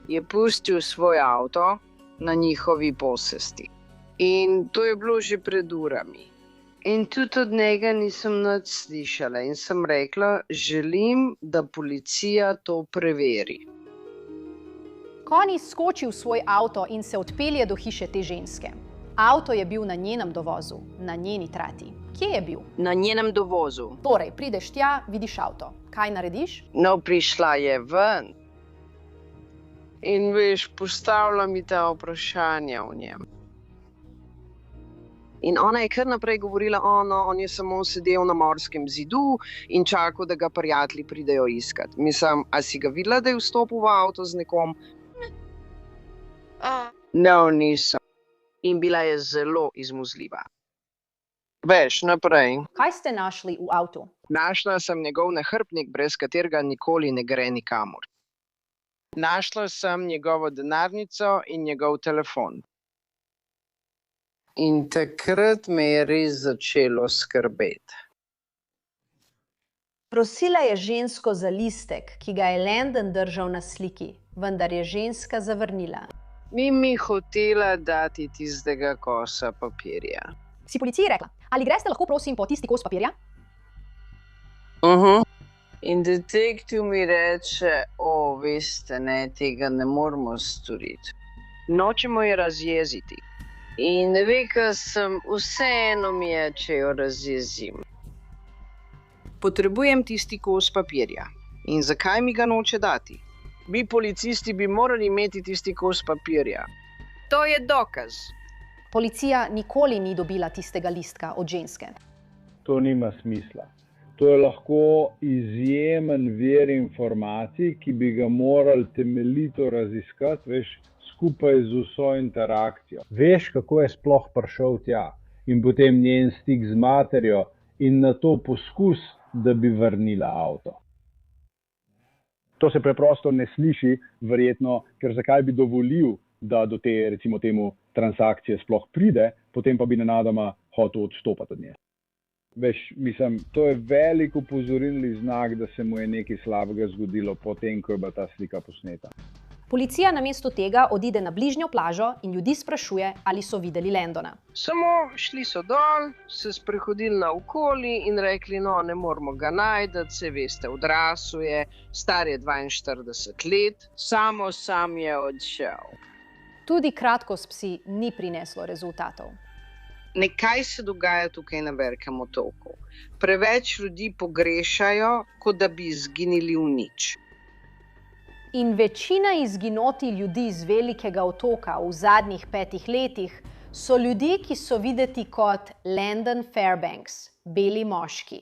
je pustil svoj avto na njihovi posesti. In to je bilo že pred urami. In tudi od njega nisem nič slišala in sem rekla, želim, da policija to preveri. Connie skoči v svoj avto in se odpelje do hiše te ženske. Avto je bil na njenem dovozu, na njeni trati. Kje je bil? Na njenem dovozu. Torej, prideš tja, vidiš avto. Kaj narediš? No, prišla je ven. In veš, postavlja mi ta vprašanja v njem. In ona je kar naprej govorila, on je samo sedel na morskem zidu in čakal, da ga prijatelji pridejo iskat. Mislim, a si ga videla, da je vstopil v avto z nekom? No, nisem. In bila je zelo izmuzljiva. Veš, naprej. Kaj ste našli v avtu? Našla sem njegov nahrbtnik, brez katerega nikoli ne gre nikamor. Našla sem njegovo denarnico in njegov telefon. In takrat me je res začelo skrbeti. Prosila je žensko za listek, ki ga je Landon držal na sliki, vendar je ženska zavrnila. Ni mi hotela dati tistega kosa papirja. Si policiji rekla, ali greste lahko prosim po tisti kos papirja? In detektiv mi reče, veste, ne, tega ne moramo storiti. Nočemo jo razjeziti. In rekel sem, vseeno mi je, če jo razjezim. Potrebujem tisti kos papirja. In zakaj mi ga noče dati? Mi policisti bi morali imeti tisti kos papirja. To je dokaz. Policija nikoli ni dobila tistega listka od ženske. To nima smisla. To je lahko izjemen vir informacij, ki bi ga morali temeljito raziskati, veš, skupaj z vso interakcijo. Veš, kako je sploh prišel tja in potem njen stik z materjo in na to poskus, da bi vrnila avto. To se preprosto ne sliši, verjetno, ker zakaj bi dovolil, da do te, recimo temu, transakcije sploh pride, potem pa bi nenadoma hotel odstopati od nje. Veš, mislim, to je velik opozorilni znak, da se mu je nekaj slabega zgodilo potem, ko je bila ta slika posneta. Policija namesto tega odide na bližnjo plažo in ljudi sprašuje, ali so videli Landona. Samo šli so dol, se sprehodili naokoli in rekli, ne moramo ga najti, se veste, odrasel je, star je 42 let, sam je odšel. Tudi kratko s psi ni prineslo rezultatov. Nekaj se dogaja tukaj na Velikem otoku. Preveč ljudi pogrešajo, kot da bi izginili v nič. In večina izginotih ljudi z Velikega otoka v zadnjih 5 letih so ljudje, ki so videti kot Landon Fairbanks, beli moški.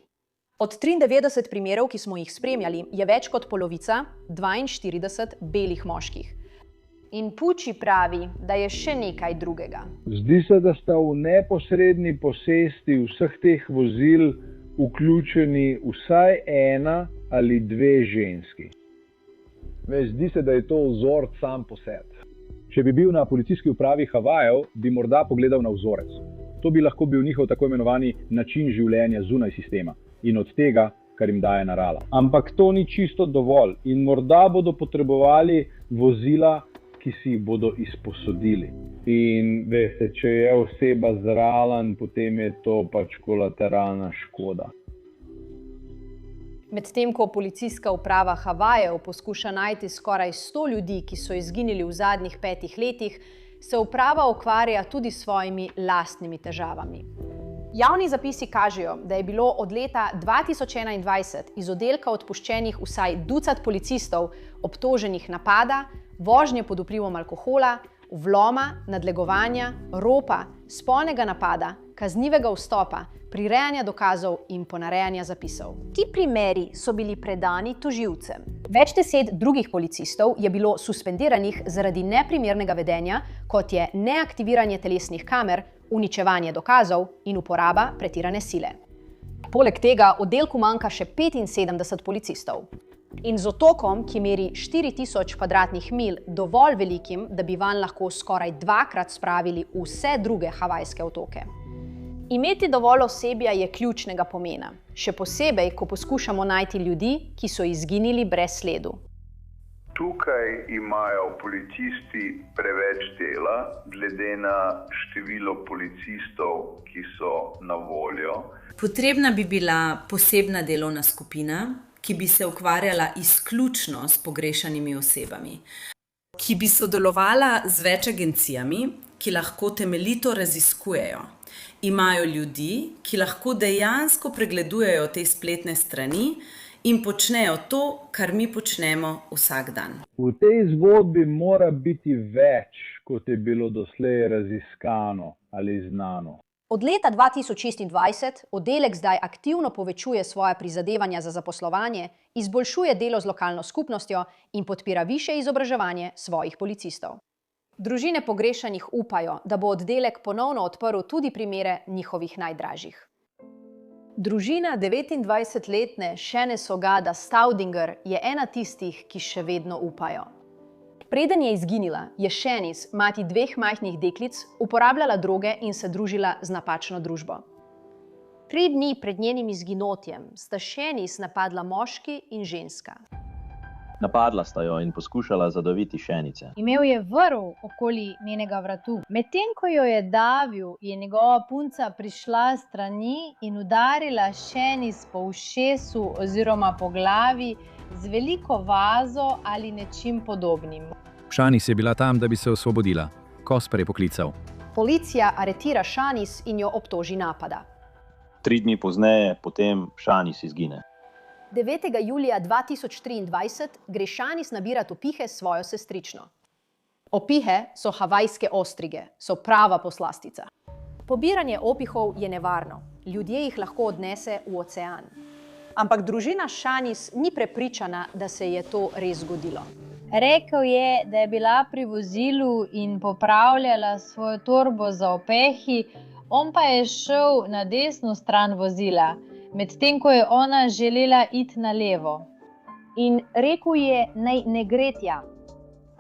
Od 93 primerov, ki smo jih spremljali, je več kot polovica, 42 belih moških. In Pucci pravi, da je še nekaj drugega. Zdi se, da sta v neposredni posesti vseh teh vozil vključeni vsaj ena ali dve ženski. Zdi se, da je to vzorec sam po sebi. Če bi bil na policijski upravi Havajev, bi morda pogledal na vzorec. To bi lahko bil njihov tako imenovani način življenja zunaj sistema in od tega, kar jim daje narava. Ampak to ni čisto dovolj in morda bodo potrebovali vozila, ki si jih bodo izposodili. In veste, če je oseba zraven, potem je to pač kolateralna škoda. Medtem ko policijska uprava Havajev poskuša najti skoraj 100 ljudi, ki so izginili v zadnjih 5 letih, se uprava ukvarja tudi s svojimi lastnimi težavami. Javni zapisi kažejo, da je bilo od leta 2021 iz oddelka odpuščenih vsaj ducat policistov obtoženih napada, vožnje pod vplivom alkohola, vloma, nadlegovanja, ropa, spolnega napada, kaznivega vstopa, prirejanja dokazov in ponarejanja zapisov. Ti primeri so bili predani tožilcem. Več 10 drugih policistov je bilo suspendiranih zaradi neprimernega vedenja, kot je neaktiviranje telesnih kamer, uničevanje dokazov in uporaba pretirane sile. Poleg tega oddelku manjka še 75 policistov. In z otokom, ki meri 4000 kvadratnih milj, dovolj velikim, da bi vanj lahko skoraj 2-krat spravili vse druge havajske otoke. Imeti dovolj osebja je ključnega pomena, še posebej, ko poskušamo najti ljudi, ki so izginili brez sledu. Tukaj imajo policisti preveč dela, glede na število policistov, ki so na voljo. Potrebna bi bila posebna delovna skupina, ki bi se ukvarjala izključno s pogrešanimi osebami, ki bi sodelovala z več agencijami, ki lahko temeljito raziskujejo. Imajo ljudi, ki lahko dejansko pregledujejo te spletne strani in počnejo to, kar mi počnemo vsak dan. V tej zgodbi mora biti več, kot je bilo doslej raziskano ali znano. Od leta 2026 oddelek zdaj aktivno povečuje svoja prizadevanja za zaposlovanje, izboljšuje delo z lokalno skupnostjo in podpira višje izobraževanje svojih policistov. Družine pogrešanih upajo, da bo oddelek ponovno odprl tudi primere njihovih najdražjih. Družina 29-letne Shanice Ogada Staudinger je ena tistih, ki še vedno upajo. Preden je izginila, je Shanice, mati 2 majhnih deklic, uporabljala droge in se družila z napačno družbo. 3 dni pred njenim izginotjem sta Shanice napadla moški in ženska. Napadla sta jo in poskušala zadaviti Shanice. Imel je vrv okoli njenega vratu. Medtem ko jo je davil, je njegova punca prišla s strani in udarila Shanice po ušesu oziroma po glavi z veliko vazo ali nečim podobnim. Shanice je bila tam, da bi se osvobodila. Kosper je poklical. Policija aretira Shanice in jo obtoži napada. 3 dni pozneje, potem Shanice izgine. 9. julija 2023 gre Shanice nabirat opihe s svojo sestrično. Opihe so havajske ostrige, so prava poslastica. Pobiranje opihov je nevarno, ljudje jih lahko odnese v ocean. Ampak družina Shanice ni prepričana, da se je to res zgodilo. Rekel je, da je bila pri vozilu in popravljala svojo torbo za opehi, on pa je šel na desno stran vozila, medtem ko je ona želela iti na levo. In rekel je, naj ne gre tja.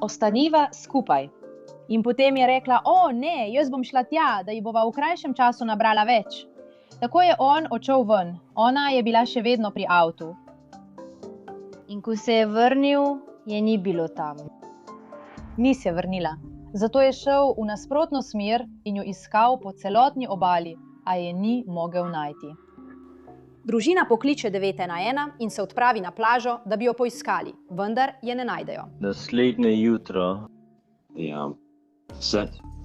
Ostaniva skupaj. In potem je rekla, ne, jaz bom šla tja, da ji bova v krajšem času nabrala več. Tako je on odšel ven, ona je bila še vedno pri avtu. In ko se je vrnil, je ni bilo tam. Ni se vrnila. Zato je šel v nasprotno smer in jo iskal po celotni obali, a je ni mogel najti. Družina pokliče 911 in se odpravi na plažo, da bi jo poiskali, vendar je ne najdejo. Naslednje jutro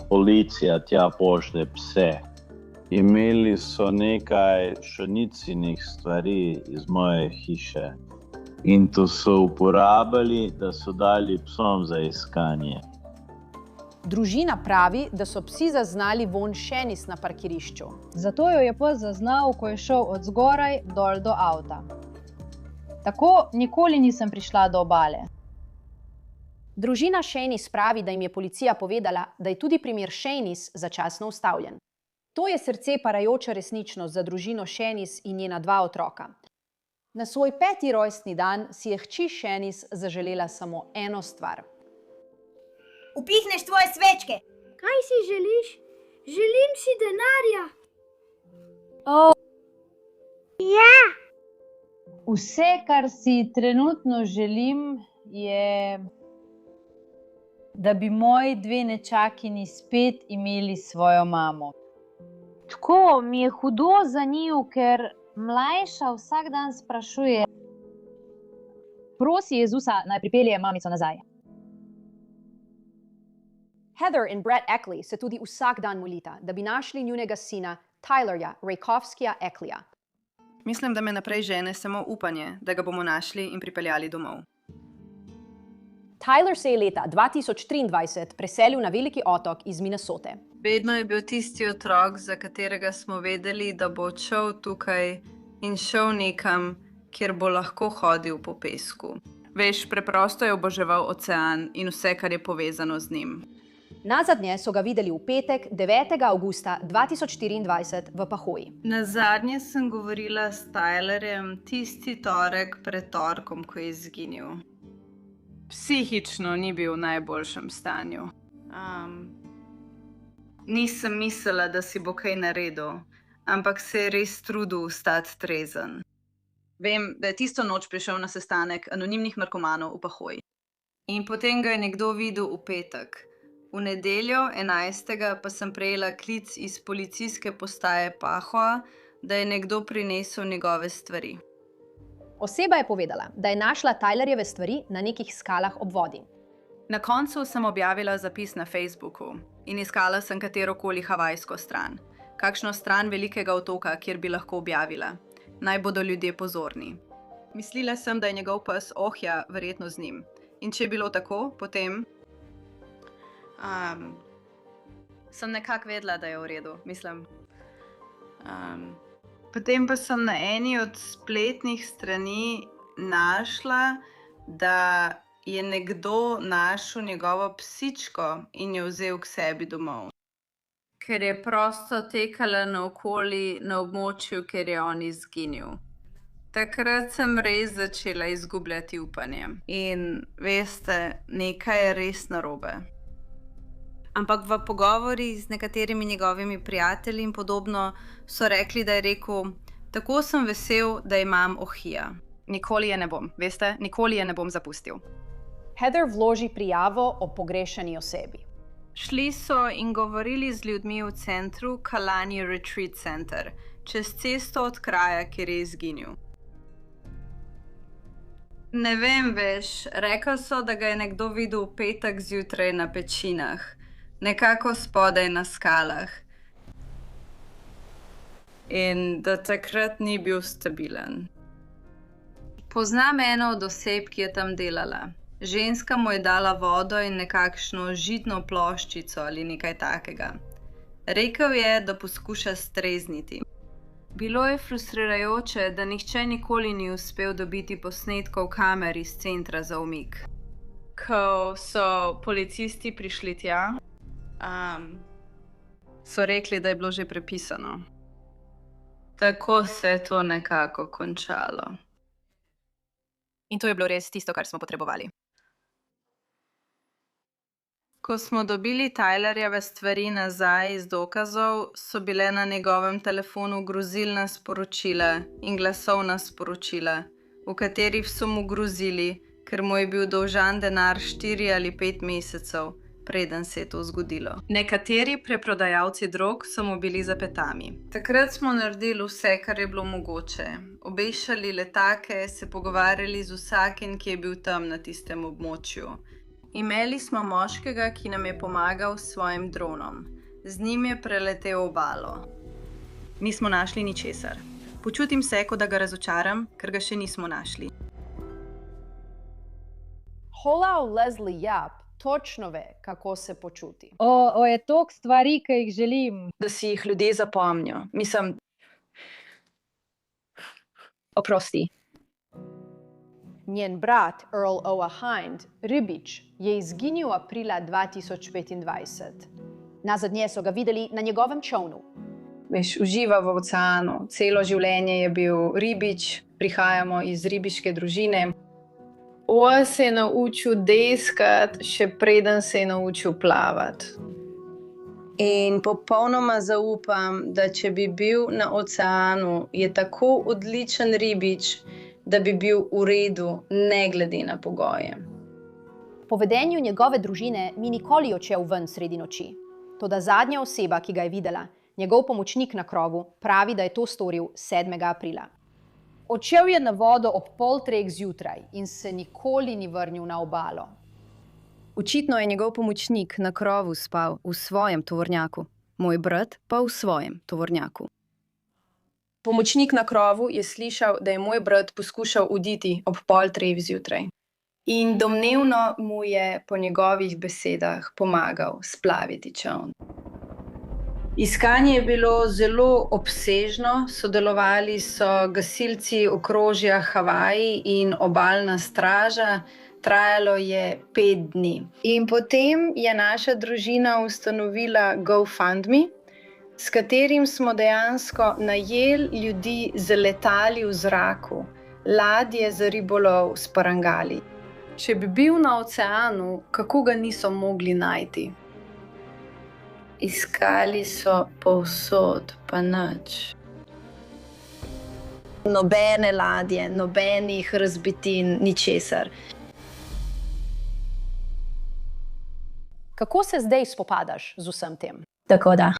policija tja pošlje pse. Imeli so nekaj Shanicinih stvari iz moje hiše in to so uporabili, da so dali psom za iskanje. Družina pravi, da so psi zaznali vonj Shanice na parkirišču. Zato jo je pes zaznal, ko je šel od zgoraj dol do avta. Tako nikoli nisem prišla do obale. Družina Shanice pravi, da jim je policija povedala, da je tudi primer Shanice začasno ustavljen. To je srce parajoča resničnost za družino Shanice in njena 2 otroka. Na svoj 5. rojstni dan si je hči Shanice zaželela samo eno stvar. Upihneš tvoje svečke. Kaj si želiš? Želim si denarja. Ja. Vse, kar si trenutno želim, je, da bi moji 2 nečakini spet imeli svojo mamo. Tako mi je hudo za njiju, ker mlajša vsak dan sprašuje. Prosi Jezusa, naj pripelje mamico nazaj. Heather in Brett Eckley se tudi vsak dan molita, da bi našli njunega sina Tylerja Rejkovskija Eckleyja. Mislim, da me naprej žene samo upanje, da ga bomo našli in pripeljali domov. Tyler se je leta 2023 preselil na veliki otok iz Minnesote. Vedno je bil tisti otrok, za katerega smo vedeli, da bo odšel tukaj in šel nekam, kjer bo lahko hodil po pesku. Veš, preprosto je oboževal ocean in vse, kar je povezano z njim. Nazadnje so ga videli v petek, 9. avgusta 2024 v Pahoji. Nazadnje sem govorila s Tylerjem tisti torek pred torkom, ko je izginil. Psihično ni bil v najboljšem stanju. Nisem mislila, da si bo kaj naredil, ampak se je res trudil ostati trezen. Vem, da je tisto noč prišel na sestanek anonimnih narkomanov v Pahoji. In potem ga je nekdo videl v petek. V nedeljo 11. pa sem prejela klic iz policijske postaje Pahoa, da je nekdo prinesel njegove stvari. Oseba je povedala, da je našla Tylerjeve stvari na nekih skalah ob vodi. Na koncu sem objavila zapis na Facebooku in iskala sem katerokoli havajsko stran. Kakšno stran velikega otoka, kjer bi lahko objavila. Naj bodo ljudje pozorni. Mislila sem, da je njegov pes Ohja verjetno z njim. In če je bilo tako, potem sem nekako vedela, da je v redu. Mislim, Potem pa sem na eni od spletnih strani našla, da je nekdo našel njegovo psičko in jo vzel k sebi domov. Ker je prosto tekala naokoli na območju, kjer je on izginil. Takrat sem res začela izgubljati upanje. In veste, nekaj je res narobe. Ampak v pogovori z nekaterimi njegovimi prijatelji in podobno so rekli, da je rekel, tako sem vesel, da imam Ohija. Nikoli je ne bom, veste, nikoli je ne bom zapustil. Heather vloži prijavo o pogrešani osebi. Šli so in govorili z ljudmi v centru Kalani Retreat Center, čez cesto od kraja, kjer je izginil. Ne vem, veš, rekli so, da ga je nekdo videl v petek zjutraj na pečinah, nekako spodaj na skalah. In da takrat ni bil stabilen. Poznam eno od oseb, ki je tam delala. Ženska mu je dala vodo in nekakšno žitno ploščico ali nekaj takega. Rekel je, da poskuša strezniti. Bilo je frustrirajoče, da nihče nikoli ni uspel dobiti posnetkov kamer iz centra za umik. Ko so policisti prišli tja, so rekli, da je bilo že prepisano. Tako se je to nekako končalo. In to je bilo res tisto, kar smo potrebovali. Ko smo dobili Tylerjeve stvari nazaj iz dokazov, so bile na njegovem telefonu grozilna sporočila in glasovna sporočila, v katerih so mu grozili, ker mu je bil dolžan denar 4 ali 5 mesecev, preden se je to zgodilo. Nekateri preprodajalci drog so mu bili za petami. Takrat smo naredili vse, kar je bilo mogoče. Obešali letake, se pogovarjali z vsakim, ki je bil tam na tistem območju. Imeli smo moškega, ki nam je pomagal s svojim dronom. Z njim je preletel obalo. Nismo našli ničesar. Počutim se, kot da ga razočaram, ker ga še nismo našli. Hollow Leslie Yap točno ve, kako se počuti. Je toliko stvari, ki jih želim. Da si jih ljudje zapomnijo. Mislim, oprosti. Njen brat Earl Oa Hind, Ribič, je izginil aprila 2025. Nazadnje so ga videli na njegovem čovnu. Veš, uživa v oceanu. Celo življenje je bil ribič, prihajamo iz ribiške družine. Oa se je naučil deskati, še preden se je naučil plavati. In popolnoma zaupam, da če bi bil na oceanu, je tako odličen ribič, da bi bil v redu, ne glede na pogoje. Po vedenju njegove družine ni nikoli odšel ven sredi noči. Toda zadnja oseba, ki ga je videla, njegov pomočnik na krovu, pravi, da je to storil 7. aprila. Odšel je na vodo ob 2:30 zjutraj in se nikoli ni vrnil na obalo. Očitno je njegov pomočnik na krovu spal v svojem tovornjaku, moj brat pa v svojem tovornjaku. Pomočnik na krovu je slišal, da je moj brat poskušal uditi ob 2:30 zjutraj. In domnevno mu je po njegovih besedah pomagal splaviti čoln. Iskanje je bilo zelo obsežno, sodelovali so gasilci okrožja Havaji in obalna straža, trajalo je 5 dni. In potem je naša družina ustanovila GoFundMe, s katerim smo dejansko najeli ljudi z letali v zraku, ladje za ribolov s parangali. Če bi bil na oceanu, kako ga niso mogli najti? Iskali so povsod, pa nič. Nobene ladje, nobenih razbitin, ničesar. Kako se zdaj spopadaš z vsem tem? Tako da.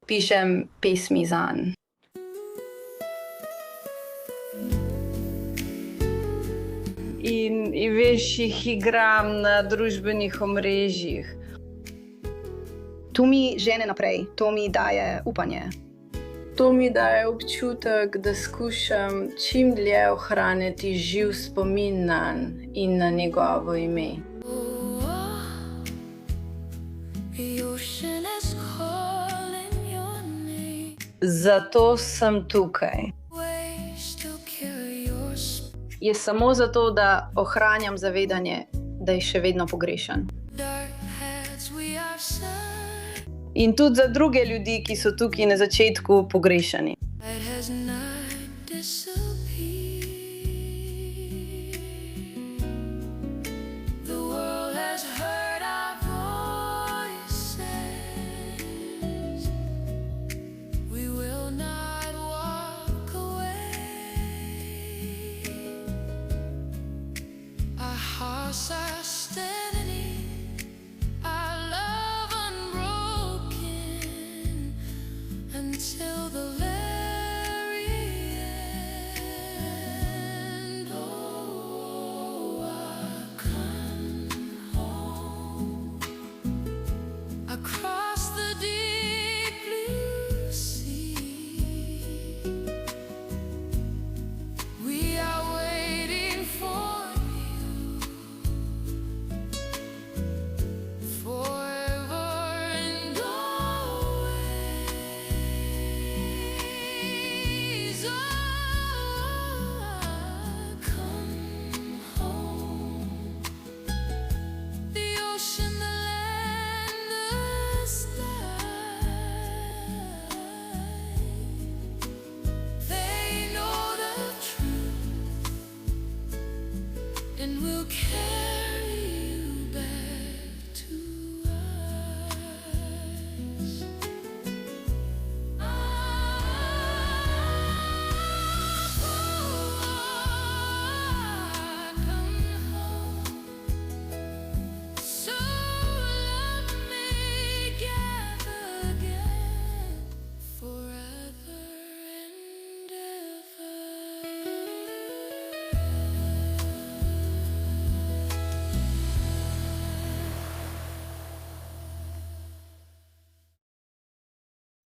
Pišem pesmi zanj. In veš, jih igram na družbenih omrežjih. To mi žene naprej, to mi daje upanje. To mi daje občutek, da skušam čim dlje ohraniti živ spomin nanj in na njegovo ime. The ocean is calling your name. Zato sem tukaj. Je samo zato, da ohranjam zavedanje, da je še vedno pogrešan. In tudi za druge ljudi, ki so tukaj na začetku pogrešani. Outside